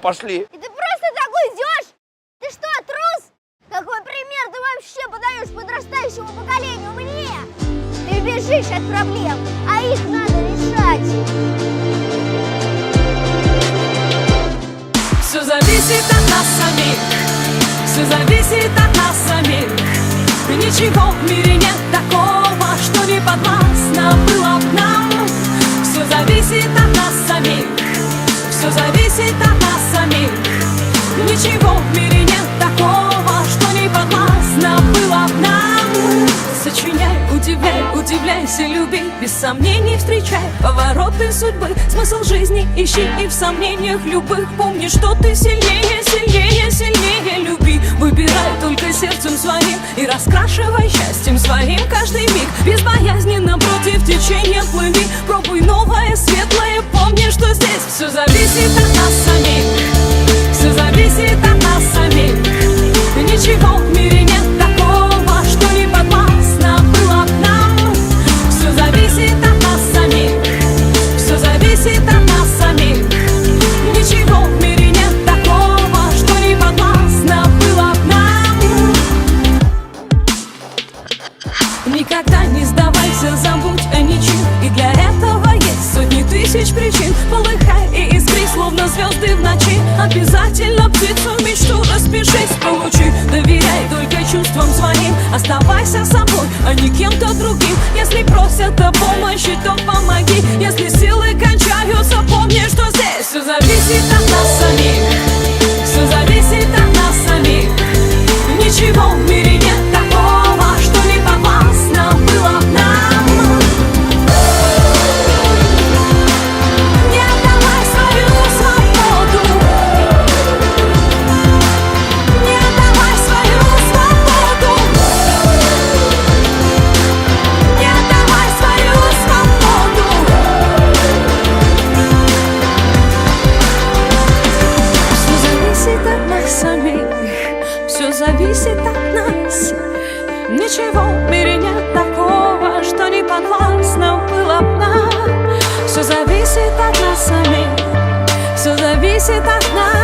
Пошли. И ты просто так уйдешь? Ты что, трус? Какой пример ты вообще подаешь подрастающему поколению мне? Ты бежишь от проблем, а их надо решать. Все зависит от нас самих, все зависит от нас самих. Ничего в мире нет такого, что не подвластно было б нам. Все зависит от нас самих, все зависит от нас самих. Ничего в мире нет такого, что не подвластно было б нам. Сочиняй, удивляй, удивляйся, люби, без сомнений встречай повороты судьбы. Смысл жизни ищи и в сомнениях любых помни, что ты сильнее, сильнее, сильнее. Люби, выбирай только сердцем своим и раскрашивай счастьем своим каждый миг. Безбоязненно против течения плыви, пробуй новое, светлое, помни, что здесь все зависит от нас самих, все зависит от нас самих. Ничего в мире нет такого, что не подвластно было б нам. Все зависит от нас самих, все зависит от нас самих. Ничего в мире нет такого, что не подвластно было б нам. Никогда не сдавайся, забудь о ничем, и для этого есть сотни тысяч причин. Полыхай и искри, словно звезды в ночи. Обязательно птицу мечту распишись, получи. Доверяй только чувствам своим, оставайся собой, а не кем-то другим. Если просят о помощи, то помоги. Если силы кончаются, помни, что здесь все зависит от нас самих, все зависит от нас самих. Ничего в мире нет такого, что не подвластно было б нам. Не отдавай свою свободу, не отдавай свою свободу, не отдавай свою свободу. Все зависит от нас самих, все зависит от нас. Ничего в мире нет такого, что не подвластно было б нам. Все зависит от нас самих, все зависит от нас.